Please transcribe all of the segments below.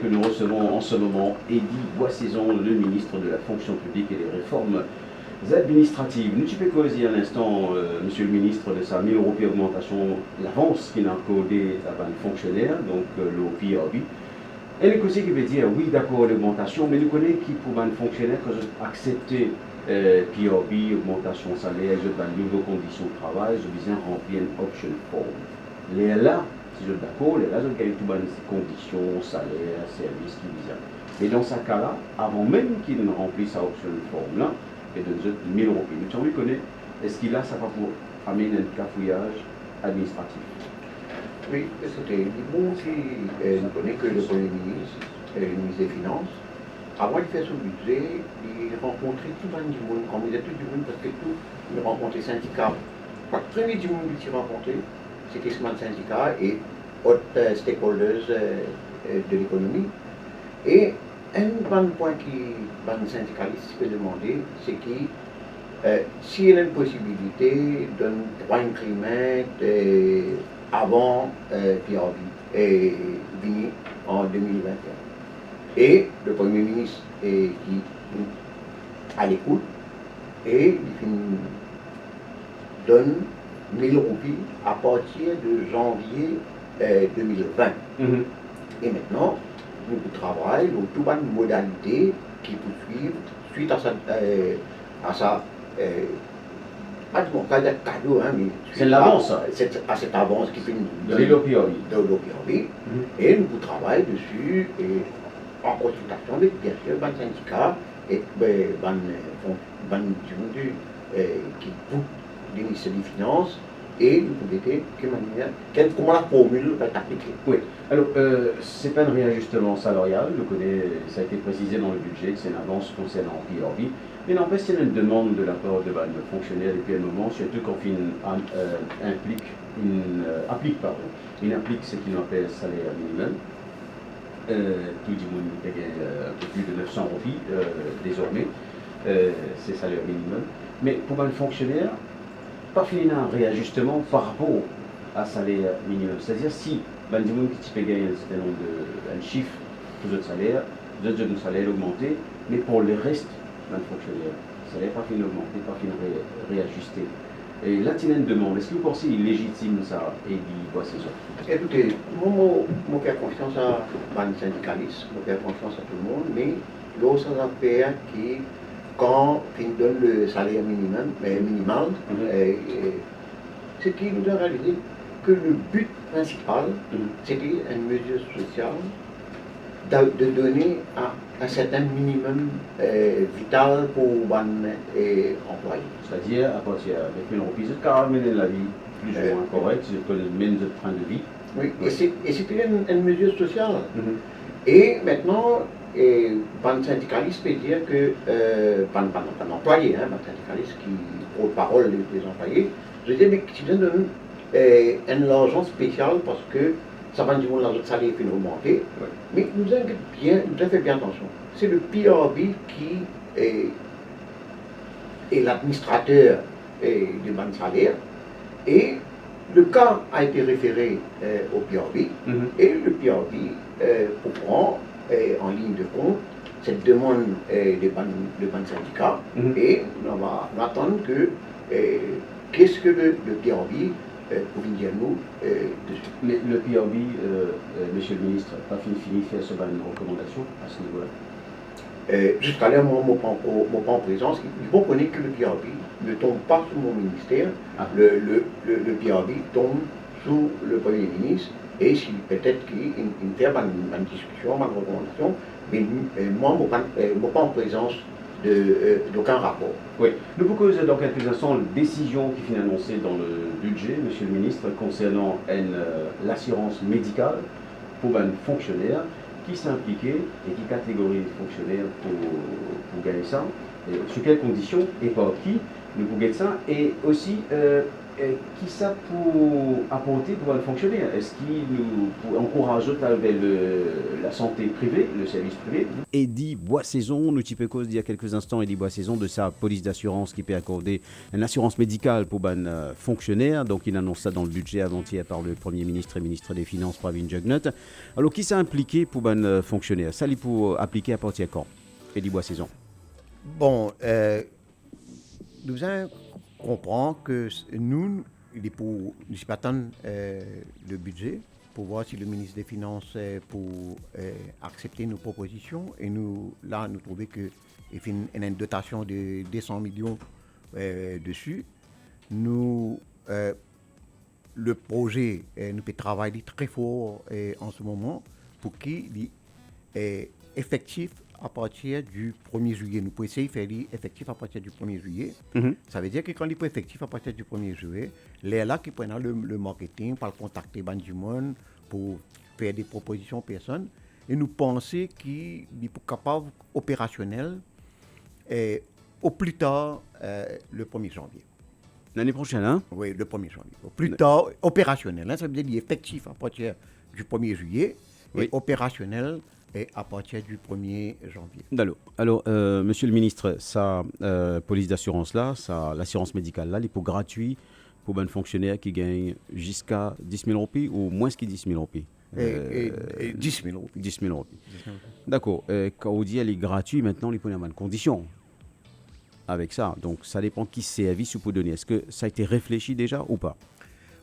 Que nous recevons en ce moment Eddy Boissezon, le ministre de la fonction publique et des réformes administratives. Nous tu peux causer un instant, monsieur le ministre, de sa 1000 € augmentation, l'avance qu'il a codé à un fonctionnaire, donc le PRB. Et le conseil qui veut dire oui, d'accord, l'augmentation, mais nous connaissons qui pour un fonctionnaire qui a accepté PRB, augmentation salaire, je vais nouvelles conditions de travail, je viens remplir une option form. Les là, si je suis d'accord, les là, je gagne toutes les conditions, salaire, service qui visent. Et dans ce cas-là, avant même qu'il ne remplisse sa option form-là, et de 1000 €. Nous sommes connaître, est-ce qu'il a ça va pour amener un cafouillage administratif? Oui, c'était bon si nous connaissons que le Premier ministre, le ministre des Finances, avant de faire son budget, il rencontrait tout le monde, comme il a tout le monde, parce que tout, il rencontrait les syndicats. Le premier du monde qu'il rencontrait, c'était ce syndicat et autres stakeholders de l'économie. Et un bon point qui les syndicalistes peut demander, c'est que s'il y a une possibilité d'un droit incrément avant PRB et venu en 2021. Et le Premier ministre est à l'écoute et il donne 1000 € à partir de janvier 2020. Et maintenant, nous travaillons sur toutes les modalités qui poursuivent suite à sa pas de mon cas de cadeau, hein, mais c'est l'avance. À cette avance qui finit de l'OPRB. Et nous travaillons dessus et en consultation avec bien sûr les syndicats et les qui pour le ministère des Finances et nous pouvons comment la formule va être appliquée. Oui, alors c'est pas un réajustement salarial, ça a été précisé dans le budget, c'est une avance concernant PRB. Mais n'empêche, il y a une demande de la part de fonctionnaires depuis un moment, surtout quand il applique ce qu'il appelle salaire minimum. Tout le monde paye un peu plus de 900 € désormais, c'est salaire minimum. Mais pour un fonctionnaire, pas finir un réajustement par rapport à salaire minimum. C'est-à-dire si du monde qui peut gagner un certain nombre un chiffre pour votre salaire, votre salaire augmenté, mais pour le reste, d'un fonctionnaire. Ça n'est pas fini d'augmenter, pas fini de réajuster. Et là, tu as une demande. Est-ce que vous pensez qu'il est légitime ça, Eddy Boissezon? Écoutez, moi, je fais confiance à les syndicalistes, je fais confiance à tout le monde, mais l'autre affaire qui, quand il donne le salaire minimal, c'est qu'il nous a réalisé que le but principal, c'était une mesure sociale de donner un certain minimum vital pour les employés. C'est-à-dire, à partir de 1000 €, c'est quand même la vie plus ou moins correcte, c'est le même train de vie. Oui, et c'était une mesure sociale. Et maintenant, les syndicalistes peuvent dire que, pas l'employé, les syndicalistes qui prennent parole des employés, je dis, mais tu donnes un argent spécial parce que ça va dire que ça allait augmenter. Mais nous avons fait bien attention. C'est le PRB qui est l'administrateur du ban salaire. Et le cas a été référé au PRB. Et le PRB comprend en ligne de compte cette demande de ban syndicat. Et on va attendre que qu'est-ce que le PRB pour dire nous dessus. Mais le PRB, monsieur le ministre, n'a pas fini de faire ce ban de recommandation à ce niveau-là? Jusqu'à là, moi, je ne suis pas en présence. Il faut connaître que le PRB ne tombe pas sous mon ministère. Le PRB tombe sous le Premier ministre. Et si peut-être qu'il fait une discussion, une recommandation, mais moi, je ne suis pas en présence d'aucun rapport. Oui. Nous proposons dans quelques instants une décision qui finit annoncée dans le budget, monsieur le ministre, concernant l'assurance médicale pour un fonctionnaire qui s'est impliqué et qui catégorise les fonctionnaires pour gagner ça, et sur quelles conditions et par qui nous pouvons gagner ça, et aussi qui ça pour apporter pour le fonctionnaire? Est-ce qu'il nous encourage la santé privée, le service privé? Eddie Boissaison, nous t'y cause il y a quelques instants, Eddie Boissaison de sa police d'assurance qui peut accorder une assurance médicale pour un fonctionnaire. Donc il annonce ça dans le budget avant-hier par le Premier ministre et ministre des Finances Pravin Jugnut. Alors qui s'est impliqué pour un fonctionnaire? Ça, il pour appliquer à partir de quand? Eddie Boissaison. Bon, nous comprend que nous, il est pour nous attendre le budget pour voir si le ministre des Finances pour accepter nos propositions. Et nous, là, nous trouvons qu'il y a une dotation de 200 millions dessus. Nous, le projet, nous peut travailler très fort en ce moment pour qu'il est effectif à partir du 1er juillet. Nous pouvons essayer de faire effectif à partir du 1er juillet. Ça veut dire que quand il est effectif à partir du 1er juillet, les là qui prennent le marketing, pour contacter du monde, pour faire des propositions aux personnes, et nous pensons qu'il est capable opérationnel au plus tard le 1er janvier. L'année prochaine, hein? Oui, le 1er janvier. Au plus tard, opérationnel. Hein, ça veut dire qu'il est effectif à partir du 1er juillet et opérationnel et à partir du 1er janvier. Alors monsieur le ministre, sa police d'assurance-là, l'assurance médicale-là, il est pour gratuit pour un fonctionnaire qui gagne jusqu'à 10 000 roupies ou moins que 10 000 roupies 10 000 roupies. 10 000 roupies. D'accord. Quand on dit qu'elle est gratuite, maintenant, il peut y avoir une condition avec ça. Donc, ça dépend qui service vous pouvez donner. Est-ce que ça a été réfléchi déjà ou pas?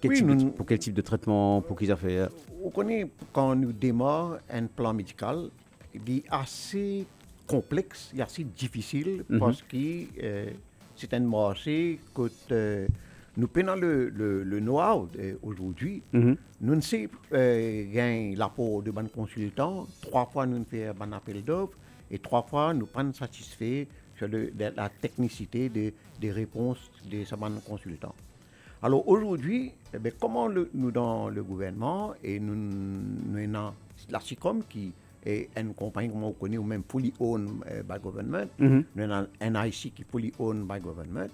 Pour quel type de traitement, pour qu'ils affaires? On connaît, quand nous démarrons un plan médical, il est assez complexe, il est assez difficile parce que c'est un marché que nous prenons le know-how aujourd'hui. Nous ne savons pas l'apport de bons consultants. 3 fois, nous faisons un appel d'offres et 3 fois, nous ne sommes pas satisfaits sur la technicité des réponses de ces bons consultants. Alors aujourd'hui, comment nous dans le gouvernement, et nous avons la SICOM qui est une compagnie que on connaît, ou même fully owned by government, nous avons un NIC qui est fully owned by government,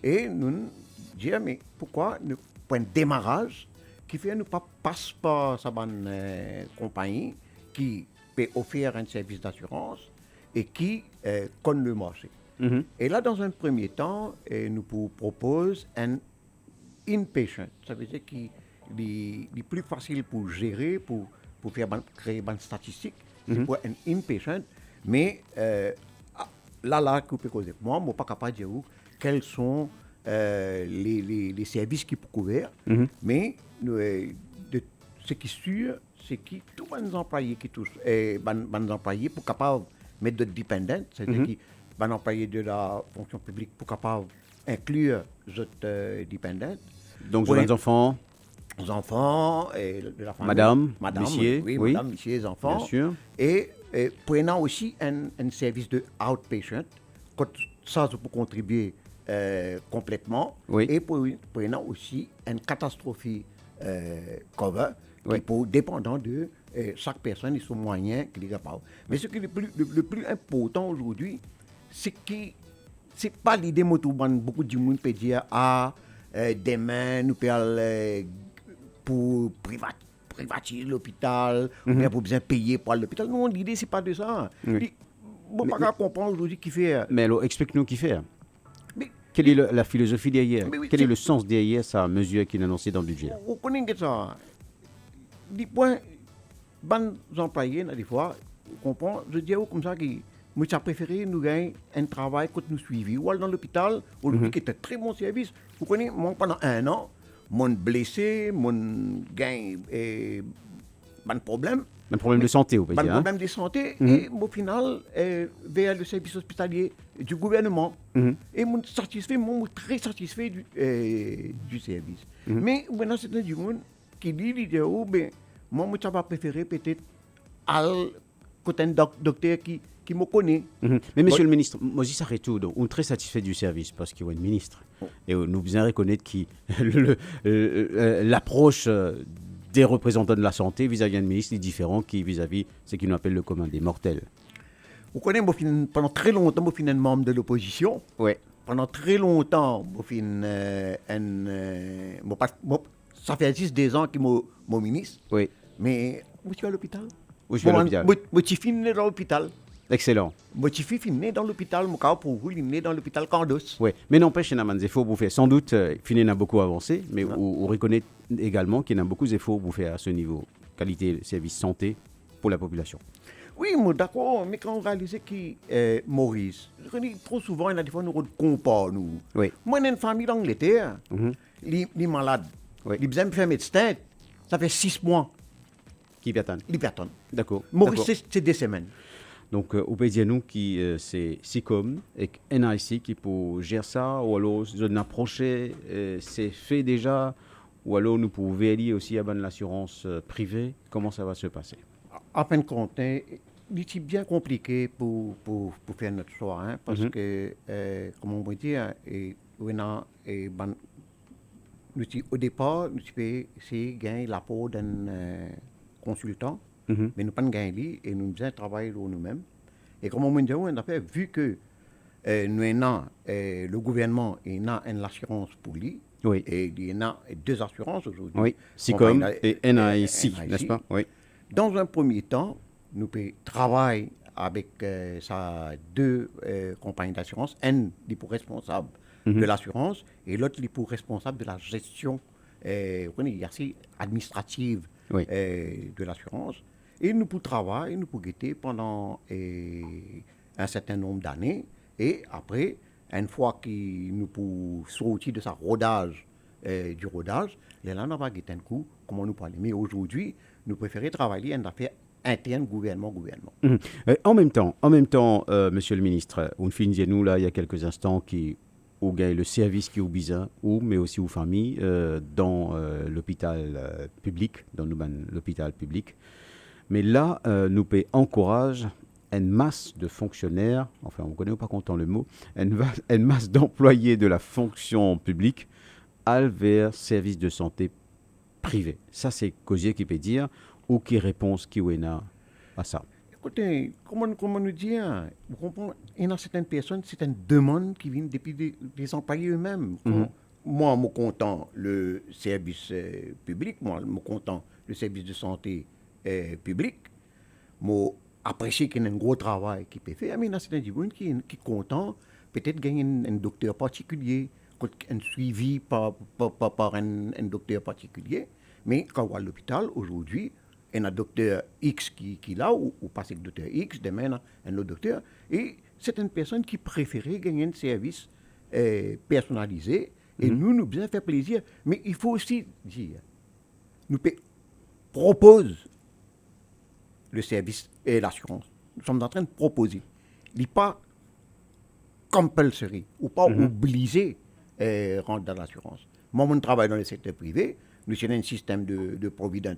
et nous disons, mais pourquoi nous prenons un démarrage qui fait nous pas passer par cette compagnie qui peut offrir un service d'assurance et qui connaît le marché. Et là, dans un premier temps, nous proposons un inpatient. Ça veut dire qu'il est plus facile pour gérer, pour créer des statistiques. C'est pour un inpatient. Mais là, que vous pouvez causer. Moi, je ne suis pas capable de dire quels sont les services qui peuvent couvrir. Mais ce qui est sûr, c'est que tous les employés qui touchent, les employés pour capables de mettre de dépendants, c'est-à-dire que les employés de la fonction publique pour capables inclure les autres dépendants. Donc, les enfants, et de la famille. Madame, monsieur, oui, madame, monsieur, les enfants. Bien sûr. Et prenant aussi un service de outpatient, ça peut contribuer complètement. Et prenant aussi une catastrophe cover, qui peut, dépendant de chaque personne et son moyen qu'il est capable. Mais ce qui est le plus important aujourd'hui, c'est que ce n'est pas l'idée que beaucoup de monde peut dire demain nous pouvons pour privatiser l'hôpital, ou bien pour bien payer pour l'hôpital. Non, l'idée c'est pas de ça. On ne peut pas comprendre aujourd'hui qui fait. Mais alors explique-nous qui fait. Quelle est la philosophie derrière? Quel est le sens derrière sa mesure qui est annoncée dans le budget? On connaît ça. Des points, les employés, des fois, on comprend, je dis comme ça que moi, j'ai préféré nous gagner un travail que nous suivons. Ou dans l'hôpital, aujourd'hui, qui est un très bon service. Vous connaissez, moi, pendant 1 an, mon blessé, mon gain, un problème. Un problème de santé, vous pouvez dire. Un problème de santé, et au final, vers le service hospitalier du gouvernement. Et moi, très satisfait du service. Mais maintenant, c'est un du monde qui dit, moi, je vais préférer peut-être un docteur qui me connaît. Mais monsieur le ministre, moi je s'arrête tout. Donc, on est très satisfait du service parce qu'il y a un ministre. Et nous bien reconnaître que l'approche des représentants de la santé vis-à-vis d'un ministre est différente vis-à-vis ce qu'on appelle le commun des mortels. Vous connaissez, pendant très longtemps, je suis un membre de l'opposition. Oui. pendant très longtemps, ça fait 10 ans que je suis ministre, Oui. mais je suis à l'hôpital. Où je suis à l'hôpital. Je suis fini dans l'hôpital. Excellent. Je suis fini dans l'hôpital, je suis né dans l'hôpital Candos. Oui, mais n'empêche, il faut vous faire sans doute, Fine a beaucoup avancé, mais on reconnaît également qu'il y a beaucoup d'efforts vous faire à ce niveau, qualité, service santé pour la population. Oui, moi d'accord, mais quand on réalise que Maurice, trop souvent, il a des fois nous comparons nous. Oui. Moi, j'ai une famille d'Angleterre, les malades, les besoin de faire médecin, ça fait 6 mois. Qui vient attendre? Les personnes. D'accord. Maurice, c'est 2 semaines. Donc, au pays de nous, qui c'est SICOM et NIC qui pour gérer ça, ou alors une approche, c'est fait déjà, ou alors nous pouvons vérifier aussi à l'assurance privée, comment ça va se passer? En fin de compte, c'est bien compliqué pour faire notre choix, hein, parce que, comme on peut dire, au départ, nous avons essayé de gagner l'apport d'un consultant, mais nous n'avons pas gagné et nous devons travailler nous-mêmes. Et comme on dit, on a fait, vu que nous avons le gouvernement a une assurance pour lui, Oui. et il y en a 2 assurances aujourd'hui. Oui, SICOM et NIC, n'est-ce pas? Oui. Dans un premier temps, nous pouvons travailler avec 2 compagnies d'assurance, une est pour responsable de l'assurance et l'autre est pour responsable de la gestion administrative de l'assurance. Et nous pouvons travailler, nous pouvons guetter pendant un certain nombre d'années. Et après, une fois que nous pouvons sortir de sa rodage, du rodage, là, on va guetter un coup, comment nous parler. Mais aujourd'hui, nous préférons travailler en affaires internes, gouvernement. En même temps, monsieur le ministre, on finit nous là il y a quelques instants qui ou gagne le service qui est au bizarre, mais aussi aux familles dans l'hôpital public, dans l'hôpital public. Mais là, nous encourage une masse de fonctionnaires, enfin on ne connaît pas content le mot, une masse d'employés de la fonction publique vers services de santé privés. Ça, c'est Cosier qui peut dire, ou qui répond qui ou à ça. Écoutez, comment nous dire, vous comprenez, il y a certaines personnes, c'est une demande qui vient depuis des employés eux-mêmes. Moi, je suis content le service public, moi, je suis content le service de santé public. Je apprécie qu'il y ait un gros travail qui peut faire, mais il y a certains gens qui sont contents, peut-être gagner un docteur particulier, un suivi par un docteur particulier. Mais quand on va à l'hôpital, aujourd'hui, il y a un docteur X qui est là, ou passe avec le docteur X, demain, un autre docteur. Et c'est une personne qui préférait gagner un service personnalisé. Et nous bien faire plaisir. Mais il faut aussi dire, nous propose le service et l'assurance. Nous sommes en train de proposer. Il n'est pas compulsory, ou pas obligé de rentrer dans l'assurance. Moi, je travaille dans le secteur privé. Nous avons un système de Provident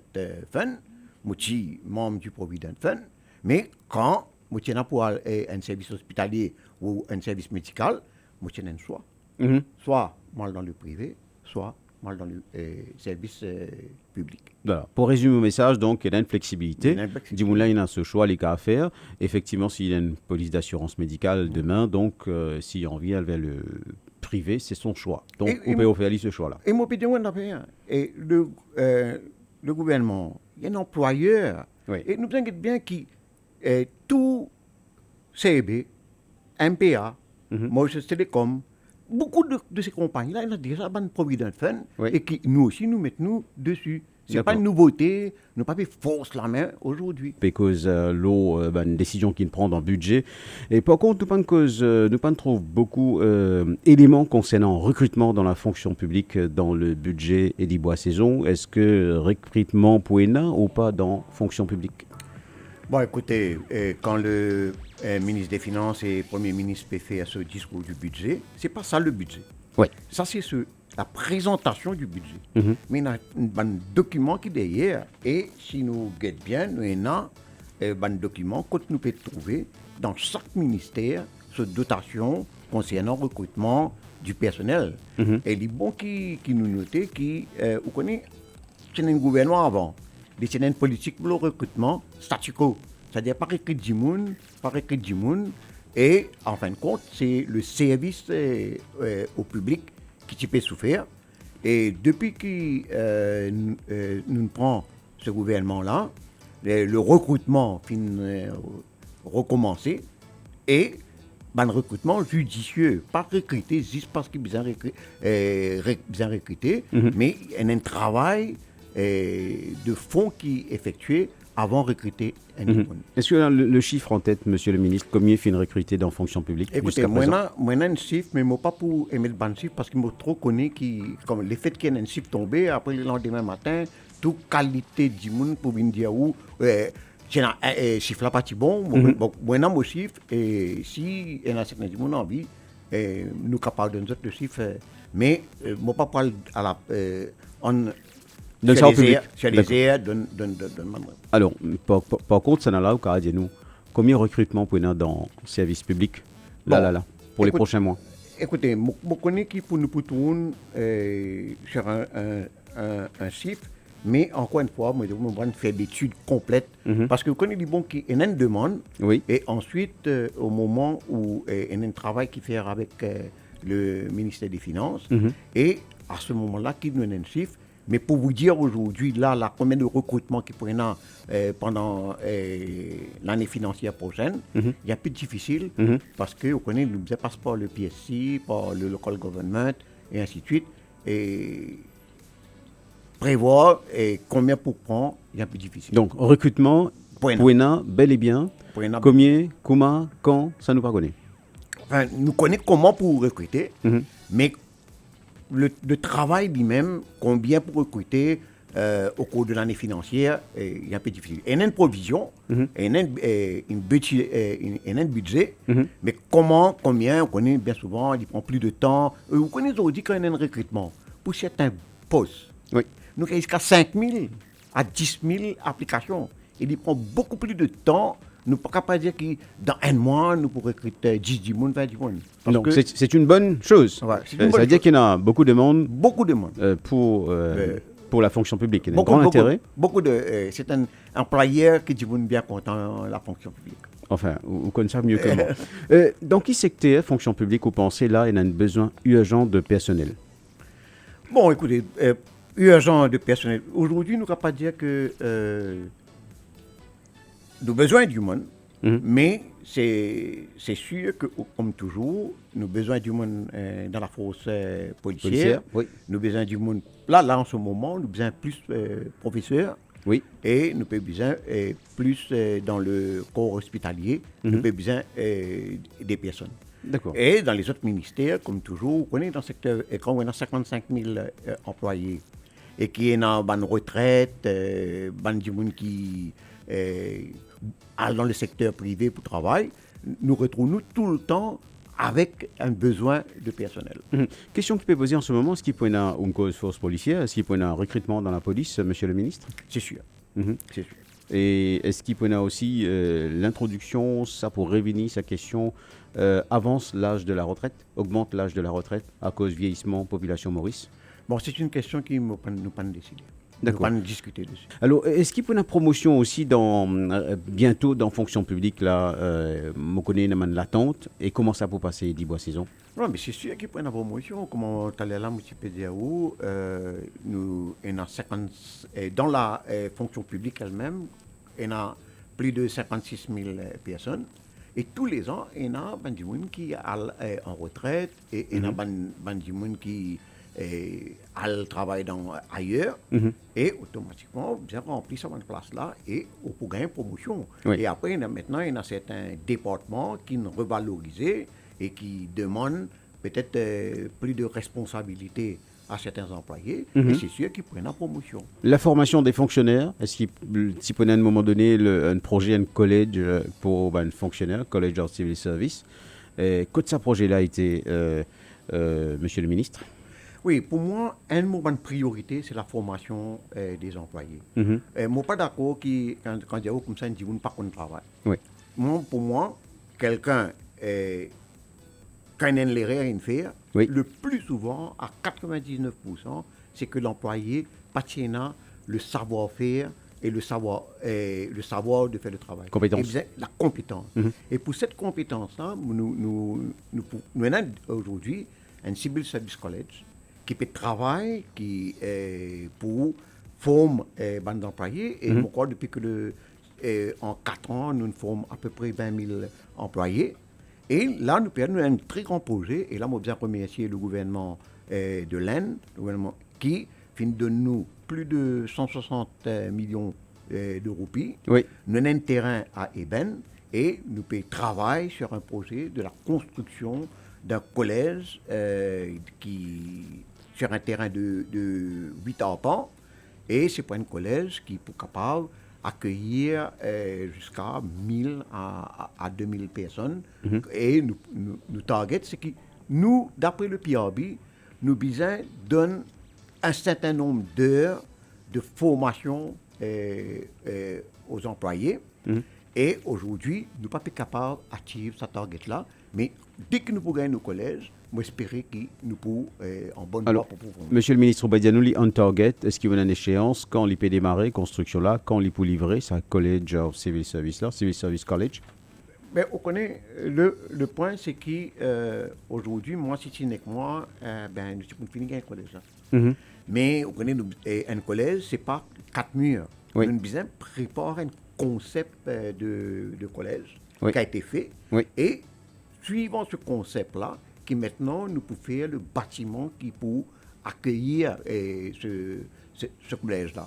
Fund. Je suis membre du Provident Fund. Mais quand je suis pour un service hospitalier ou un service médical, je suis un choix. Soit mal dans le privé, soit mal dans le service public. Voilà. Pour résumer le message, donc, il y a une flexibilité. Du moment là, il y a ce choix, les cas à faire. Effectivement, s'il y a une police d'assurance médicale demain, donc, s'il en vient vers le privé, c'est son choix. Donc, on peut offrir ce choix-là. Et moi, et le gouvernement, il y a un employeur. Oui. Et nous inquiétons bien que tout CEB, MPA, Maurice Télécom, beaucoup de ces compagnies-là, ils ont déjà un Provident Fund et qui nous aussi nous mettons dessus. Ce n'est pas une nouveauté, nous pas fait force la main aujourd'hui. Parce que une décision qui prend dans le budget. Et par contre, nous pas trouve beaucoup d'éléments concernant le recrutement dans la fonction publique dans le budget et des bois saison. Est-ce que recrutement pour ENA ou pas dans fonction publique? Bon, écoutez, quand le ministre des Finances et le Premier ministre peut faire ce discours du budget, c'est pas ça le budget. Oui. Ça, c'est la présentation du budget. Mais il y a un document qui est derrière. Et si nous guettons bien, nous avons un document que nous pouvons trouver dans chaque ministère cette dotation concernant le recrutement du personnel. Et il est bon qui nous note vous connaissez, c'est un gouvernement avant. C'est une politique pour le recrutement statu quo. C'est-à-dire, pas recruter du monde, Et en fin de compte, c'est le service au public qui tu peux souffrir. Et depuis que nous prenons ce gouvernement-là, le recrutement fin recommencé et un recrutement judicieux, pas recruté juste parce qu'ils besoin recruter, mais il y a un travail de fond qui est effectué avant de recruter un diplôme. Est-ce que le chiffre en tête, monsieur le ministre, combien fin recruté dans la fonction publique? Écoutez, moi, j'ai un chiffre, mais je ne pas pour aimer le bon chiffre parce que je trop connais comme le fait qu'il y ait un chiffre tombé, après le lendemain matin, toute qualité du monde pour venir dire où. J'ai un chiffre là pas bon, moi j'ai mon chiffre, et si il y a certains qui ont envie, nous sommes capables de donner le chiffre, mais je ne pas parler à la. Dans le public. Sur les airs, Alors, par contre, ça n'a là, nous, combien de recrutements pour nous dans le service public pour les prochains mois? Écoutez, je connais qui pour nous sur un chiffre. Mais encore une fois, moi, je vais faire des études complètes parce que vous connaissez qu'il y a une demande. Oui. Et ensuite, au moment où il y a un travail qui fait avec le ministère des Finances, et à ce moment-là, qui nous donne un chiffre. Mais pour vous dire aujourd'hui, là, combien de recrutements qui pourraient pendant l'année financière prochaine, il y a plus difficile parce que vous connaissez, nous ne passe par le PSC, par le local government et ainsi de suite. Et prévoir combien pour prendre, il y a plus difficile. Donc, recrutement, Pouena, bel et bien, combien, comment, quand, ça nous pas connaît. Enfin, nous connaissons comment pour recruter, mais le travail lui-même, combien pour recruter au cours de l'année financière, il y a un peu difficile. Il y a une provision, il y a un budget, mais comment, combien, on connaît bien souvent, il prend plus de temps. Vous connaissez aujourd'hui quand il y a un recrutement pour certains postes. Oui. Nous avons jusqu'à 5 000 à 10 000 applications. Il prend beaucoup plus de temps. Nous ne pouvons pas dire que dans un mois, nous pouvons recruter 10 000, 20 000. Donc, c'est une bonne chose. Ouais, ça veut dire qu'il y a beaucoup de monde, pour la fonction publique. Il y a un grand intérêt. C'est un employeur qui dit bien content de la fonction publique. Enfin, vous connaissez ça mieux que moi. Dans quel secteur, fonction publique, vous pensez là, il y a un besoin urgent de personnel? Bon, écoutez, urgent de personnel. Aujourd'hui, nous ne pouvons pas dire que nous avons besoin du monde, mais c'est sûr que, comme toujours, nous avons besoin du monde dans la force policière. Oui. Nous avons besoin du monde. Là, en ce moment, nous avons besoin plus professeurs. Oui. Et nous avons besoin plus dans le corps hospitalier. Nous avons besoin des personnes. D'accord. Et dans les autres ministères, comme toujours, on est dans le secteur, quand on a 55 000 employés et qui est dans une retraite, des gens qui allent dans le secteur privé pour travailler, nous retrouvons tout le temps avec un besoin de personnel. Question qui peut poser en ce moment, est-ce qu'il peut y avoir une cause force policière? Est-ce qu'il peut y avoir un recrutement dans la police, monsieur le ministre? C'est sûr. C'est sûr. Et est-ce qu'il peut y avoir aussi l'introduction, ça pour revenir, sa question, avance l'âge de la retraite, augmente l'âge de la retraite à cause vieillissement population Maurice? Bon, c'est une question qui nous pas décider. D'accord. Nous pas discuter dessus. Alors, est-ce qu'il peut y avoir une promotion aussi bientôt dans fonction publique, là, je connais une l'attente, et comment ça peut passer, 10 mois saison? Non, mais c'est sûr qu'il peut y avoir une promotion, comme tu allais là, je peux dire où, nous, dans la fonction publique elle-même, il y a plus de 56 000 personnes. Et tous les ans, il y a des gens qui sont en retraite, et il y a des gens qui travaillent ailleurs, et automatiquement, bien remplir cette place-là, et on peut gagner une promotion. Oui. Et après, maintenant, il y a certains départements qui nous revalorisent et qui demandent peut-être plus de responsabilité à certains employés, et c'est sûr qu'ils prennent la promotion. La formation des fonctionnaires, est-ce qu'il peut y avoir à un moment donné un projet, un collège pour un fonctionnaire, College of Civil Service? Quand ce projet-là a été, monsieur le ministre? Oui, pour moi, un moment de priorité, c'est la formation des employés. Je ne suis pas d'accord quand il y a comme ça, on dit qu'on ne pas qu'on travaille. Oui. Pour moi, quelqu'un, quand il a l'erreur à faire, oui. Le plus souvent, à 99%, c'est que l'employé n'a pas le savoir-faire et le savoir de faire le travail. Compétence. Et bien, la compétence. Et pour cette compétence-là, nous avons aujourd'hui un Civil Service College qui peut travailler pour former les employés. Et je crois depuis que en 4 ans, nous formons à peu près 20 000 employés. Et là, nous avons un très grand projet. Et là, je bien remercier le gouvernement de l'Inde, le gouvernement qui donne nous plus de 160 millions de roupies. Oui. Nous avons un terrain à Eben et nous pouvons travailler sur un projet de la construction d'un collège sur un terrain de 8 arpents. Et c'est pour un collège qui est capable d'accueillir jusqu'à 1000 à 2000 personnes. Et nous target, c'est que nous, d'après le PRB, nous besoin donne un certain nombre d'heures de formation aux employés. Et aujourd'hui, nous ne sommes pas capables d'attirer cette target-là. Mais dès que nous pourrons gagner nos collèges, nous espérons que nous pourrons en bonne voie pour pouvoir. Monsieur le ministre Obadianouli, on target, est-ce qu'il y a une échéance quand il peut démarrer, construction là, quand il peut livrer, ça College of Civil Service là, Civil Service College? Mais on connaît, le point, c'est qu'aujourd'hui, moi, si tu n'es que moi, nous sommes finis un collège là. Mais on connaît un collège, ce n'est pas 4 murs. Oui. Nous devons préparer un concept de collège qui a été fait. Oui. Et suivant ce concept-là, qui maintenant nous pouvons faire le bâtiment qui peut accueillir ce collège-là.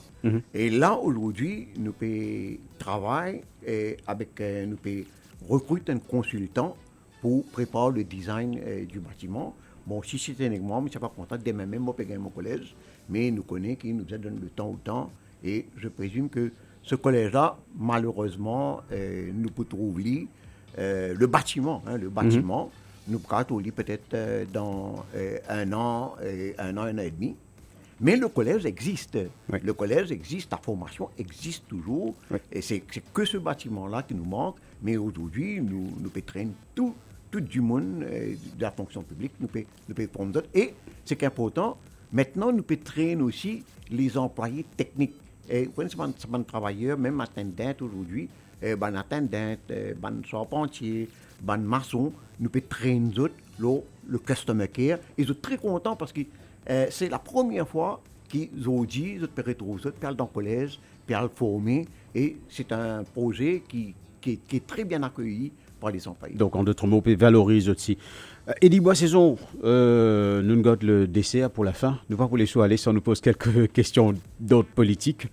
Et là, aujourd'hui, nous pouvons travailler avec, nous pouvons recruter un consultant pour préparer le design du bâtiment. Bon, si c'était avec moi, je ne suis pas content, demain même, je peux gagner mon collège, mais nous connaissons qu'il nous donne le temps au temps, et je présume que ce collège-là, malheureusement, nous pouvons trouver le bâtiment, nous pouvons trouver peut-être dans un an et demi. Mais le collège existe. Oui. Le collège existe, la formation existe toujours. Oui. Et c'est que ce bâtiment-là qui nous manque. Mais aujourd'hui, nous pouvons traîner tout du monde de la fonction publique. Nous pouvons prendre d'autres. Et c'est important, maintenant, nous pouvons traîner aussi les employés techniques. Et vous savez, c'est un travailleur, même attendant aujourd'hui, attendant, charpentier, maçon, nous pouvons traîner le customer care. Ils sont très contents parce que c'est la première fois qu'ils ont dit, ils peuvent retrouver ça, puis aller dans le collège, puis aller former. Et c'est un projet qui est très bien accueilli par les employés. Donc, en d'autres mots, on valorise aussi. Eddie Boissaison, nous avons le dessert pour la fin. Nous ne pas pour les aller sans nous poser quelques questions d'ordre politique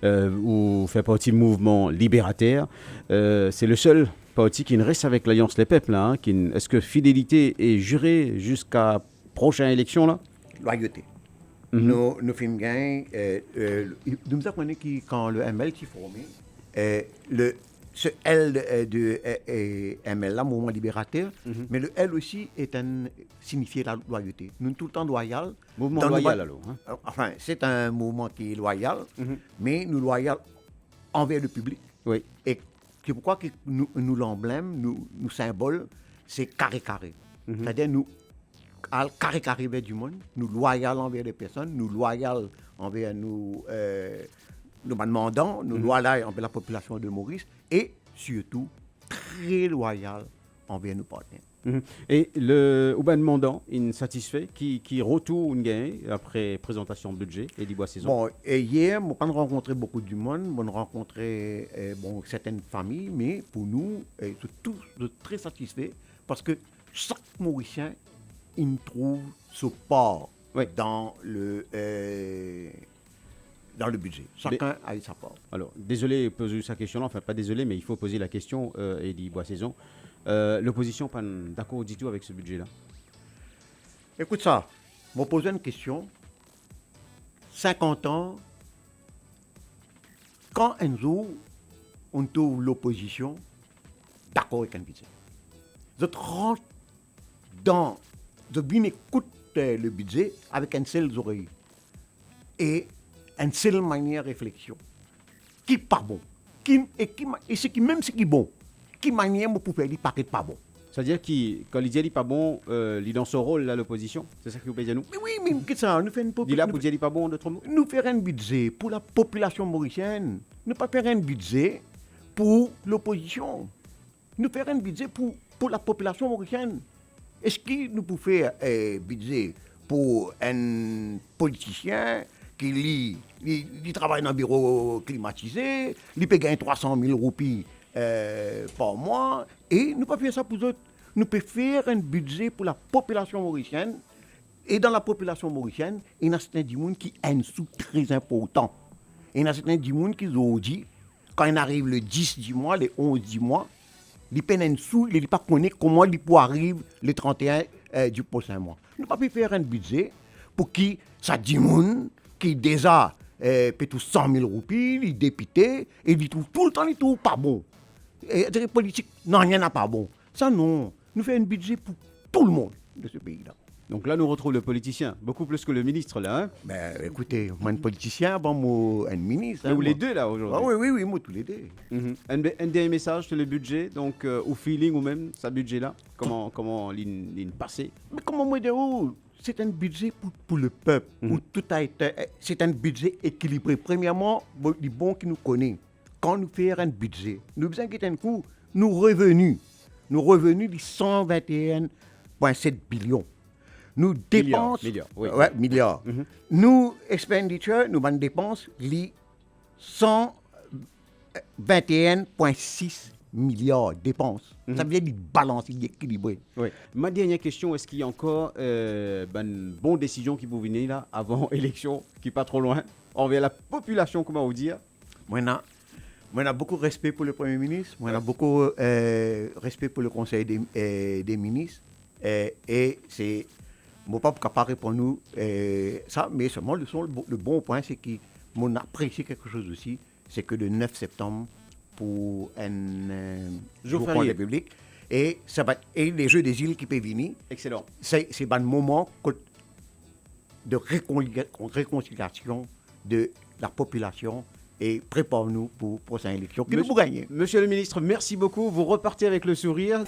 ou fait partie du mouvement libérateur. C'est le seul parti qui ne reste avec l'Alliance Les Peuples. Là, est-ce que fidélité est jurée jusqu'à prochaine élection là? Loyauté. Nous faisons gain. Nous apprenons que quand le ML s'est formé, ce L de ML, là, mouvement libérateur, mais le L aussi signifie la loyauté. Nous sommes tout le temps loyaux. Mouvement loyal alors. Enfin, c'est un mouvement qui est loyal, mais nous loyal envers le public. Oui. Et c'est pourquoi que nous l'emblème, nous symbole, c'est carré. C'est-à-dire nous carré vers du monde, nous loyal envers les personnes, nous loyal envers nous demandants, nous loyal envers la population de Maurice et surtout très loyal envers nos partenaires. Et le demandant, il satisfait qui retourne après présentation de budget et dit saison. Bon, et hier, on n'a pas rencontré beaucoup de monde, on a rencontré certaines familles, mais pour nous, tous très satisfaits parce que chaque Mauricien il trouve ce part dans le budget. Chacun a sa part. Alors, désolé de poser sa question-là, enfin pas désolé, mais il faut poser la question, Eddie Boissaison. L'opposition n'est pas d'accord du tout avec ce budget-là? Écoute ça, je me pose une question. 50 ans, quand un jour, on trouve l'opposition d'accord avec un budget, je rentre dans... Je bien écoute le budget avec une seule oreille et une seule manière de réflexion. Qui n'est pas bon. Et ce qui même ce qui est bon. Qui manière pour faire il paraît pas bon. C'est-à-dire que quand il dit qu'il n'est pas bon, il est dans son rôle, là, l'opposition. C'est ça que vous pouvez dire nous? Mais oui, mais qu'est-ce que ça? Nous faisons Il est là pour dire qu'il n'est pas bon, d'autres mots? Nous faire un budget pour la population mauricienne. Nous pas faire un budget pour l'opposition. Nous faire un budget pour la population mauricienne. Est-ce que nous pouvons faire un budget pour un politicien qui travaille dans un bureau climatisé, il peut gagner 300 000 roupies par mois, et nous ne pouvons pas faire ça pour eux. Nous pouvons faire un budget pour la population mauricienne. Et dans la population mauricienne, il y a certains gens qui ont un sou très important. Il y a certains gens qui ont dit, quand il arrive le 10 du mois, le 11 du mois, ils prennent un sou, ils ne pas connaître comment ils peuvent arriver le 31 du prochain mois. Nous ne pouvons pas faire un budget pour qui ça dit gens qui déjà paient tous 100 000 roupies, les députés, et ils trouvent tout le temps, ils trouvent pas bon. Et les politiques, non, il n'y en a pas bon. Ça non, nous faisons un budget pour tout le monde de ce pays-là. Donc là, nous retrouvons le politicien, beaucoup plus que le ministre, là. Hein? Ben, écoutez, moi, un politicien, bon, moi, un ministre. Ou les deux, là, aujourd'hui. Ah, oui, moi, tous les deux. Un dernier message sur le budget, donc, au feeling ou même, ce budget-là, comment l'in passé? Mais comment moi dire, c'est un budget pour le peuple, où tout a été, c'est un budget équilibré. Premièrement, les bons qui nous connaissent, quand nous faisons un budget, nous faisons un coup, nos revenus de 121,7 billions. Nous dépenses... Milliards. Nous, expenditures, nous avons dépenses, les 121,6 milliards de dépenses. Ça veut dire une balance, il est équilibré. Oui. Ma dernière question, est-ce qu'il y a encore une bonne décision qui vous venez là, avant l'élection, qui n'est pas trop loin, envers la population, comment vous dire? Moi, on a beaucoup de respect pour le Premier ministre, moi, on a beaucoup de respect pour le Conseil des ministres, et c'est... Je ne peux pas répondre nous, ça, mais seulement le bon point, c'est qu'on apprécie quelque chose aussi, c'est que le 9 septembre, pour un jour pour la République, et les Jeux des îles qui peuvent venir. Excellent. C'est un moment de réconciliation de la population et prépare-nous pour la prochaine élection qui nous pour gagner. Monsieur le ministre, merci beaucoup. Vous repartez avec le sourire.